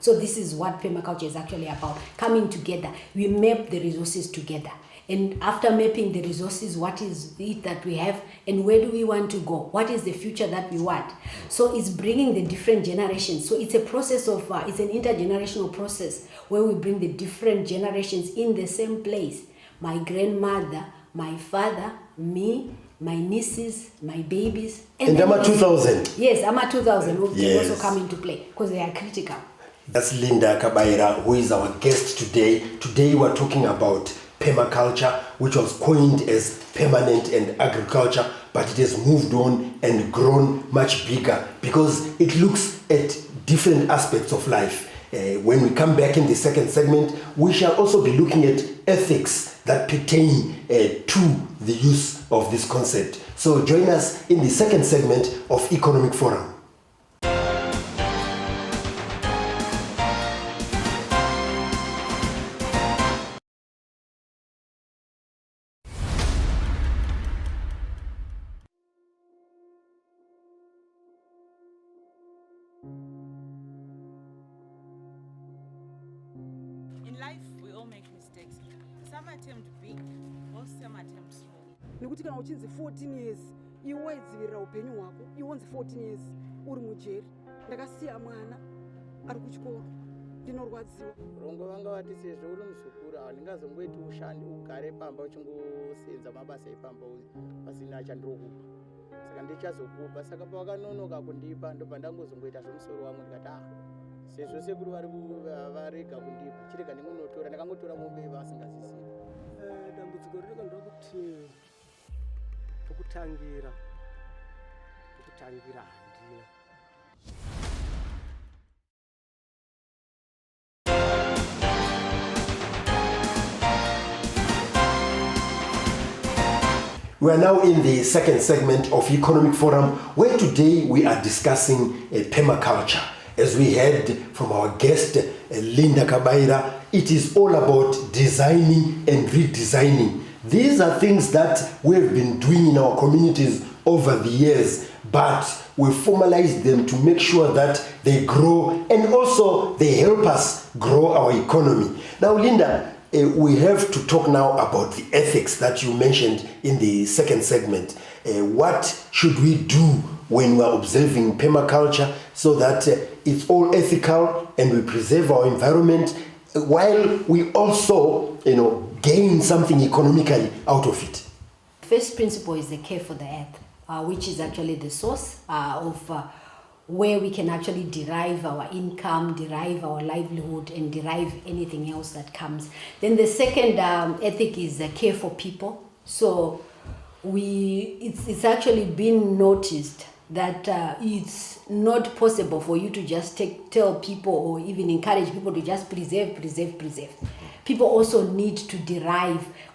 So this is what permaculture is actually about, coming together. We map the resources together. And after mapping the resources, what is it that we have and where do we want to go? What is the future that we want? So it's bringing the different generations. So it's a process of, it's an intergenerational process where we bring the different generations in the same place. My grandmother, my father, me, my nieces, my babies. And I'm a 2000. Yes, I'm a 2000 who Yes. also come into play because they are critical. That's Linda Kabaira, who is our guest today. Today we're talking about permaculture, which was coined as permanent and agriculture, but it has moved on and grown much bigger because it looks at different aspects of life. When we come back in the second segment, we shall also be looking at ethics that pertain to the use of this concept. So join us in the second segment of Economic Forum. In life, we all make mistakes. Some attempt big, or some attempt small. Nekuti kana uchinzi 14 years iwe dzivira upenyu hwako iwonzi 14 years uri mujeri ndakasiya mwana ari kuchikoro ndinorwadziwa rongo vanga vati sezvo uri muzukuru handingazongoiti ushandi ugare pamba uchingosenza mabasa epamba pasina achandirokupa saka ndichazokupa saka pavakanonoka kundipa ndobva ndangozongoita zvemusoro wangu ndikati sezvo sekuru varega kundipa chirega ndingonotora ndakangotora mombe vasingazisivi dambudziko riri kuti tokutangira handina. We are now in the second segment of Economic Forum, where today we are discussing permaculture. As we heard from our guest, Linda Kabaira, it is all about designing and redesigning. These are things that we have been doing in our communities over the years, but we formalize them to make sure that they grow and also they help us grow our economy. Now, Linda, we have to talk now about the ethics that you mentioned in the second segment. What should we do when we are observing permaculture so that it's all ethical and we preserve our environment while we also, gain something economically out of it? First principle is the care for the earth, which is actually the source of where we can actually derive our income, derive our livelihood, and derive anything else that comes. Then the second ethic is the care for people. So it's actually been noticed that it's not possible for you to just tell people or even encourage people to just preserve. People also need to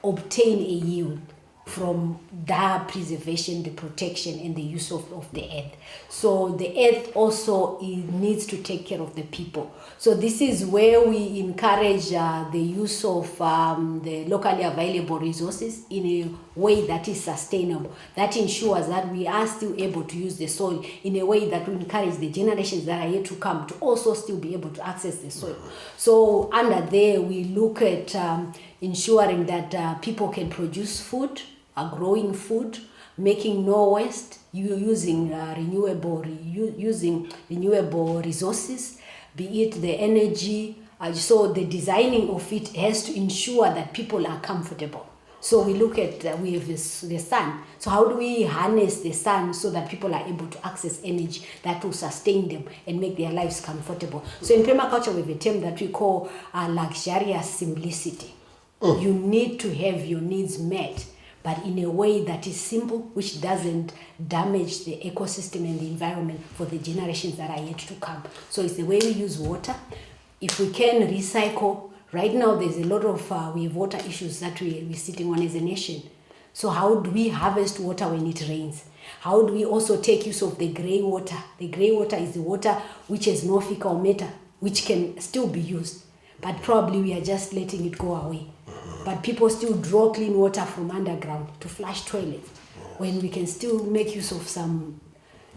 obtain a yield from the preservation, the protection, and the use of the earth. So the earth also needs to take care of the people. So this is where we encourage the use of the locally available resources in a way that is sustainable, that ensures that we are still able to use the soil in a way that will encourage the generations that are yet to come to also still be able to access the soil. So under there, we look at ensuring that people can produce food, growing food, making no waste, using renewable resources, be it the energy. So the designing of it has to ensure that people are comfortable. So we look at, we have the sun. So how do we harness the sun so that people are able to access energy that will sustain them and make their lives comfortable? So in permaculture, we have a term that we call luxurious simplicity. You need to have your needs met, but in a way that is simple, which doesn't damage the ecosystem and the environment for the generations that are yet to come. So it's the way we use water. If we can recycle, right now there's a lot of we have water issues that we're sitting on as a nation. So how do we harvest water when it rains? How do we also take use of the grey water? The grey water is the water which has no fecal matter, which can still be used, but probably we are just letting it go away. But people still draw clean water from underground to flush toilets when we can still make use of some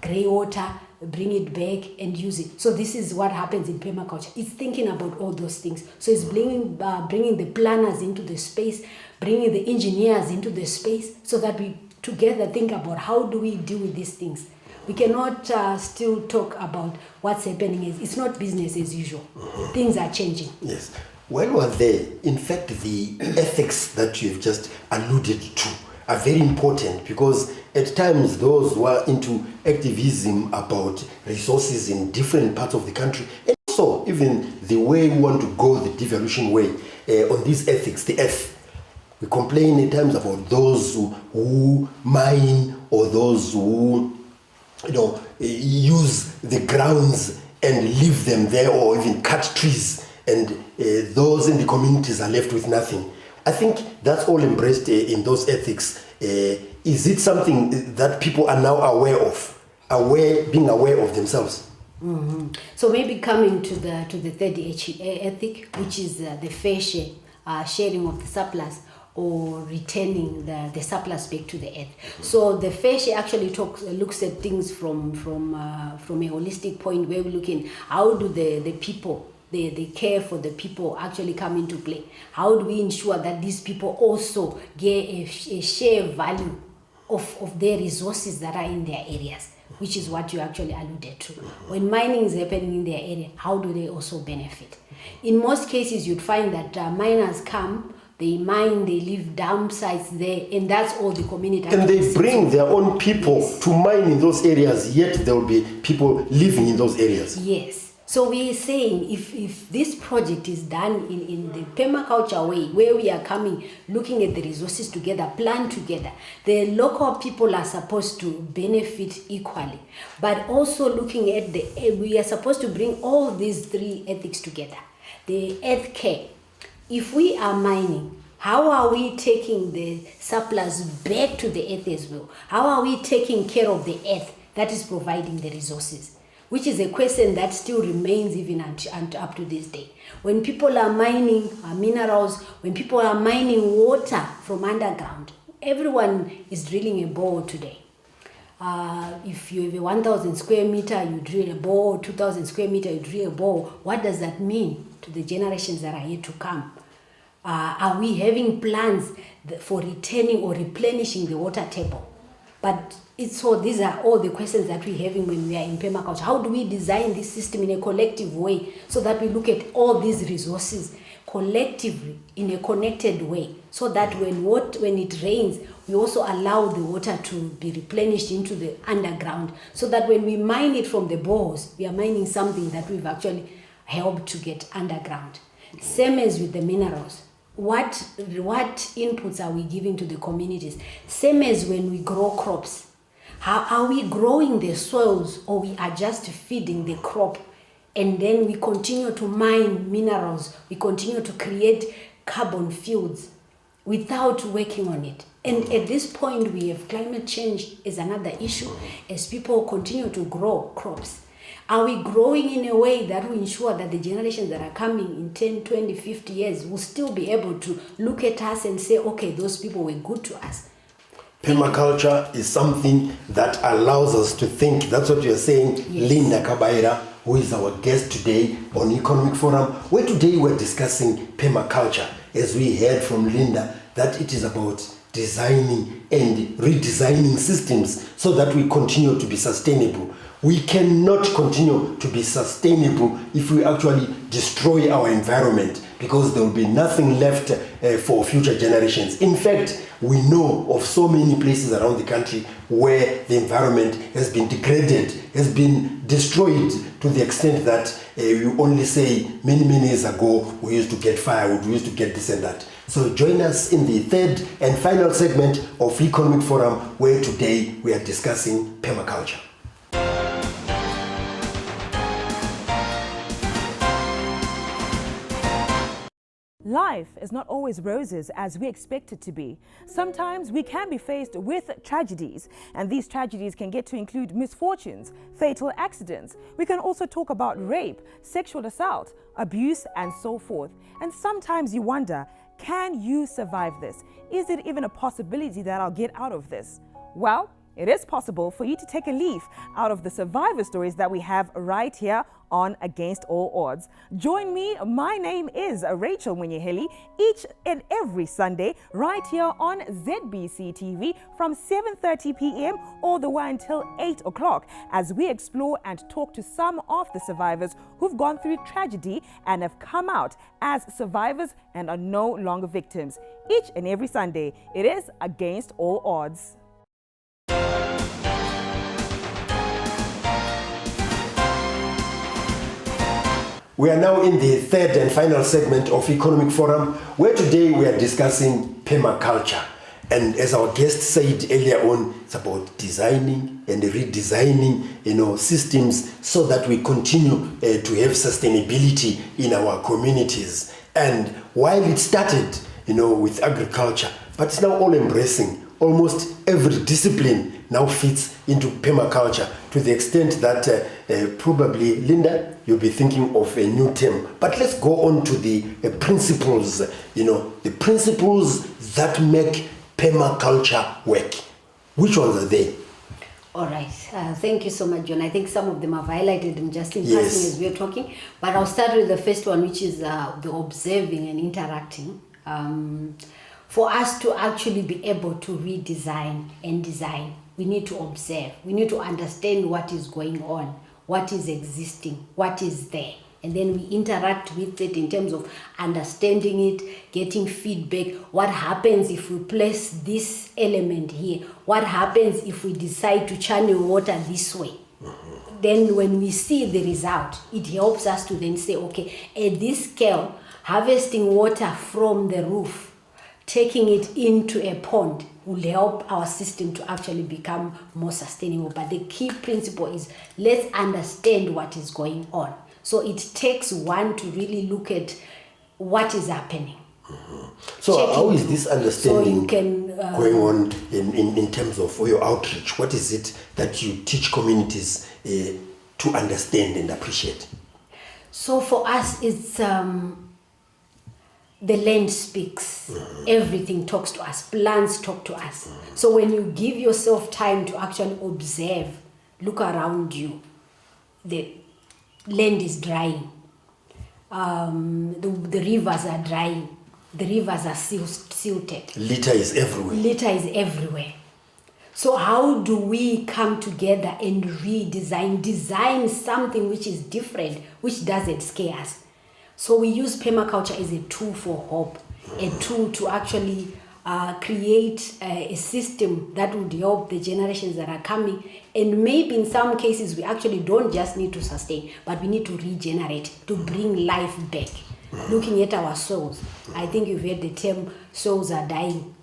grey water, bring it back and use it. So this is what happens in permaculture. It's thinking about all those things. So it's bringing the planners into the space, bringing the engineers into the space, so that we together think about how do we deal with these things. We cannot still talk about what's happening. It's not business as usual. Things are changing. Yes. When we're there, in fact, the ethics that you've just alluded to are very important, because at times those who are into activism about resources in different parts of the country, and also even the way we want to go the devolution way on these ethics, the F, we complain at times about those who mine, or those who use the grounds and leave them there, or even cut trees, and those in the communities are left with nothing. I think that's all embraced in those ethics. Is it something that people are now aware of, being aware of themselves? Mm-hmm. So maybe coming to the third ethic, which is the fair share, sharing of the surplus, or returning the surplus back to the earth. So the fair share actually looks at things from a holistic point, where we're looking how do the people, the care for the people actually come into play. How do we ensure that these people also get a share value of their resources that are in their areas, which is what you actually alluded to. When mining is happening in their area, how do they also benefit? In most cases, you'd find that miners come, they mine, they leave dump sites there, and that's all the community. And they bring their own people to mine in those areas, yet there will be people living in those areas. Yes. So we are saying if this project is done in the permaculture way, where we are coming, looking at the resources together, plan together, the local people are supposed to benefit equally. But also looking at we are supposed to bring all these three ethics together. The earth care. If we are mining, how are we taking the surplus back to the earth as well? How are we taking care of the earth that is providing the resources? Which is a question that still remains even up to this day. When people are mining minerals, when people are mining water from underground, everyone is drilling a bore today. If you have a 1,000 square meter, you drill a bore, 2,000 square meter, you drill a bore. What does that mean to the generations that are yet to come? Are we having plans for returning or replenishing the water table? But these are all the questions that we're having when we are in permaculture. How do we design this system in a collective way, so that we look at all these resources collectively in a connected way, so that when it rains, we also allow the water to be replenished into the underground, so that when we mine it from the bores, we are mining something that we've actually helped to get underground. Same as with the minerals. What inputs are we giving to the communities? Same as when we grow crops. How are we growing the soils, or we are just feeding the crop, and then we continue to mine minerals, we continue to create carbon fields without working on it? And at this point, we have climate change as another issue as people continue to grow crops. Are we growing in a way that will ensure that the generations that are coming in 10, 20, 50 years will still be able to look at us and say, okay, those people were good to us? Permaculture is something that allows us to think. That's what you're saying, yes. Linda Kabaira, who is our guest today on Economic Forum, where today we're discussing permaculture, as we heard from Linda, that it is about designing and redesigning systems so that we continue to be sustainable. We cannot continue to be sustainable if we actually destroy our environment, because there will be nothing left for future generations. In fact, we know of so many places around the country where the environment has been degraded, has been destroyed, to the extent that you only say many years ago we used to get firewood, we used to get this and that. So join us in the third and final segment of Economic Forum, where today we are discussing permaculture. Life is not always roses as we expect it to be. Sometimes we can be faced with tragedies, and these tragedies can get to include misfortunes, fatal accidents. We can also talk about rape, sexual assault, abuse, and so forth. And sometimes you wonder, can you survive this? Is it even a possibility that I'll get out of this? Well, it is possible for you to take a leaf out of the survivor stories that we have right here on Against All Odds. Join me. My name is Rachel Mwenyeheli each and every Sunday right here on ZBC TV from 7:30 p.m. all the way until 8 o'clock as we explore and talk to some of the survivors who've gone through tragedy and have come out as survivors and are no longer victims. Each and every Sunday, it is Against All Odds. We are now in the third and final segment of Economic Forum, where today we are discussing permaculture. And as our guest said earlier on, it's about designing and redesigning, systems so that we continue to have sustainability in our communities. And while it started, with agriculture, but it's now all embracing. Almost every discipline now fits into permaculture to the extent that probably, Linda, you'll be thinking of a new term. But let's go on to the principles, the principles that make permaculture work. Which ones are they? All right. Thank you so much, John. I think some of them have highlighted them just in passing as we are talking. But I'll start with the first one, which is the observing and interacting. For us to actually be able to redesign and design, we need to observe. We need to understand what is going on, what is existing, what is there. And then we interact with it in terms of understanding it, getting feedback. What happens if we place this element here? What happens if we decide to channel water this way? Then when we see the result, it helps us to then say, okay, at this scale, harvesting water from the roof, taking it into a pond will help our system to actually become more sustainable. But the key principle is let's understand what is going on. So it takes one to really look at what is happening. So how is this understanding going on in terms of your outreach? What is it that you teach communities to understand and appreciate? So for us, it's the land speaks. Everything talks to us. Plants talk to us. So when you give yourself time to actually observe, look around you, the land is drying. The rivers are drying. The rivers are silted. Litter is everywhere. Litter is everywhere. So how do we come together and design something which is different, which doesn't scare us? So we use permaculture as a tool for hope, a tool to actually create a system that would help the generations that are coming. And maybe in some cases, we actually don't just need to sustain, but we need to regenerate, to bring life back. Looking at our souls. I think you've heard the term, souls are dying.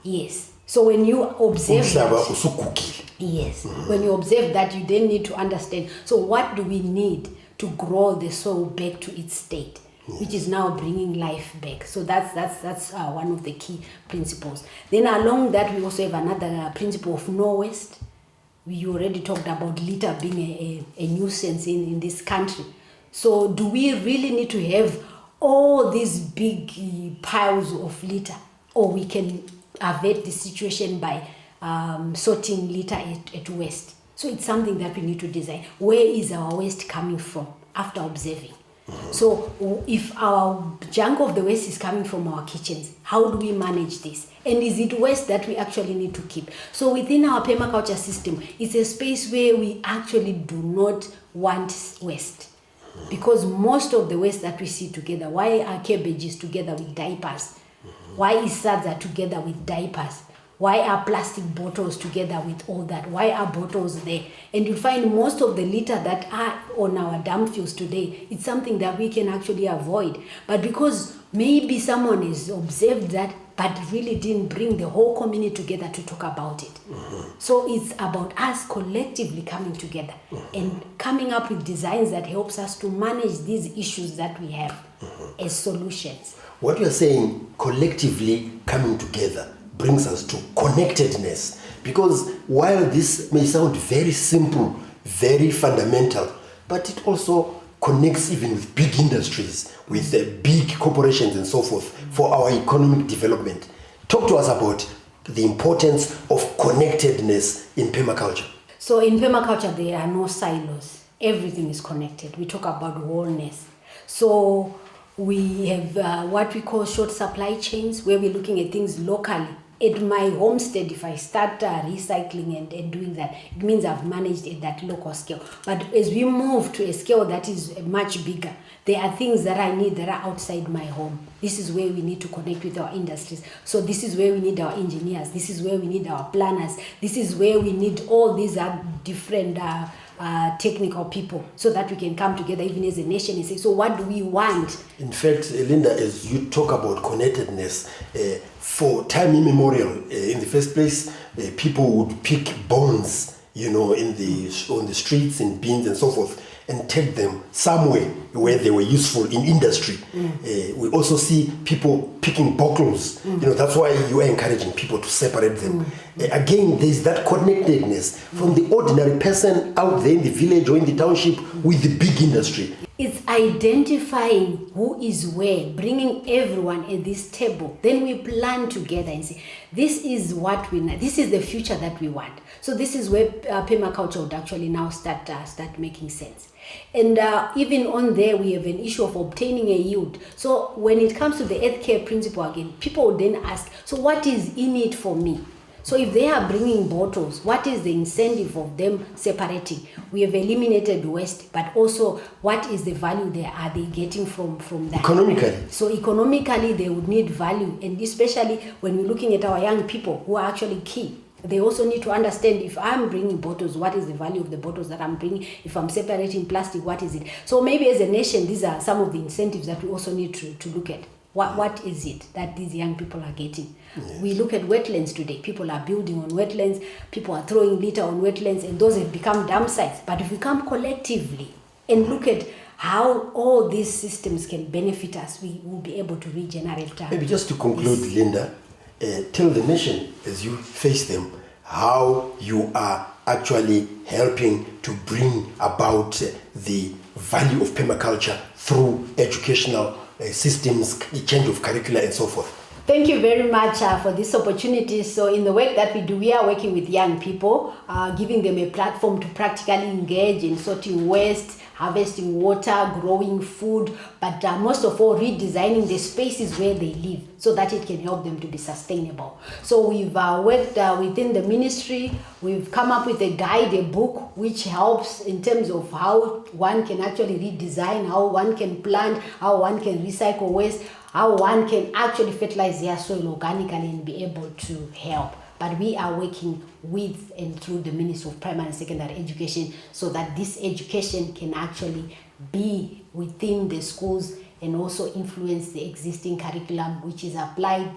Yes. So when you observe that, yes, when you observe that, you then need to understand, so what do we need to grow the soul back to its state, which is now bringing life back. So that's one of the key principles. Then along that, we also have another principle of no waste. We already talked about litter being a nuisance in this country. So do we really need to have all these big piles of litter, or we can avert the situation by sorting litter at waste? So it's something that we need to design. Where is our waste coming from after observing? So if our junk of the waste is coming from our kitchens, how do we manage this? And is it waste that we actually need to keep? So within our permaculture system, it's a space where we actually do not want waste. Because most of the waste that we see together, why are cabbages together with diapers? Why is sadza together with diapers? Why are plastic bottles together with all that? Why are bottles there? And you'll find most of the litter that are on our dump fields today, it's something that we can actually avoid. But because maybe someone has observed that, but really didn't bring the whole community together to talk about it. So it's about us collectively coming together and coming up with designs that helps us to manage these issues that we have as solutions. What you're saying, collectively coming together, brings us to connectedness. Because while this may sound very simple, very fundamental, but it also connects even with big industries, with big corporations and so forth for our economic development. Talk to us about the importance of connectedness in permaculture? So in permaculture, there are no silos. Everything is connected. We talk about wholeness. So we have what we call short supply chains, where we're looking at things locally. At my homestead, if I start recycling and doing that, it means I've managed at that local scale. But as we move to a scale that is much bigger, there are things that I need that are outside my home. This is where we need to connect with our industries. So this is where we need our engineers. This is where we need our planners. This is where we need all these different technical people, so that we can come together even as a nation and say, so what do we want? In fact, Linda, as you talk about connectedness, for time immemorial, in the first place, people would pick bones, on the streets and bins and so forth, and take them somewhere where they were useful in industry. We also see people picking bottles. That's why you are encouraging people to separate them. Again, there's that connectedness from the ordinary person out there in the village or in the township with the big industry. It's identifying who is where, bringing everyone at this table. Then we plan together and say, this is what we need. This is the future that we want. So this is where permaculture would actually now start making sense. And even on there, we have an issue of obtaining a yield. So when it comes to the earth care principle again, people would then ask, so what is in it for me? So if they are bringing bottles, what is the incentive of them separating? We have eliminated waste, but also what is the value are they getting from that? Economically. So economically, they would need value, and especially when we're looking at our young people who are actually key. They also need to understand, if I'm bringing bottles, what is the value of the bottles that I'm bringing? If I'm separating plastic, what is it? So maybe as a nation, these are some of the incentives that we also need to look at. What is it that these young people are getting? Yes. We look at wetlands today. People are building on wetlands. People are throwing litter on wetlands, and those have become dump sites. But if we come collectively and look at how all these systems can benefit us, we will be able to regenerate. Maybe just to conclude, Linda, tell the nation, as you face them, how you are actually helping to bring about the value of permaculture through educational systems, change of curricula, and so forth. Thank you very much for this opportunity. So in the work that we do, we are working with young people, giving them a platform to practically engage in sorting waste, harvesting water, growing food, but most of all, redesigning the spaces where they live so that it can help them to be sustainable. So we've worked within the ministry. We've come up with a guide, a book, which helps in terms of how one can actually redesign, how one can plant, how one can recycle waste, how one can actually fertilize their soil organically and be able to help. But we are working with and through the Ministry of Primary and Secondary Education so that this education can actually be within the schools and also influence the existing curriculum, which is applied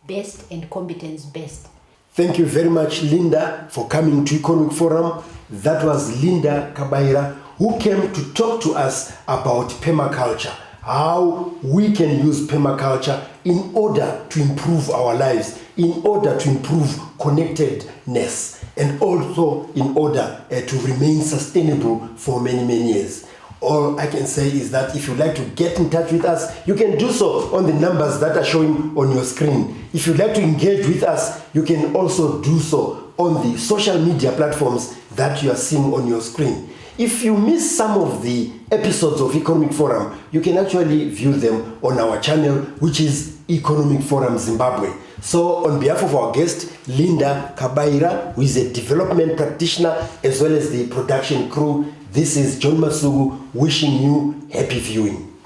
best and competence based. Thank you very much, Linda, for coming to Economic Forum. That was Linda Kabaira, who came to talk to us about permaculture, how we can use permaculture in order to improve our lives, in order to improve connectedness, and also in order to remain sustainable for many, many years. All I can say is that if you'd like to get in touch with us, you can do so on the numbers that are showing on your screen. If you'd like to engage with us, you can also do so on the social media platforms that you are seeing on your screen. If you miss some of the episodes of Economic Forum, you can actually view them on our channel, which is Economic Forum Zimbabwe. So on behalf of our guest, Linda Kabaira, who is a development practitioner, as well as the production crew, this is John Masugu wishing you happy viewing.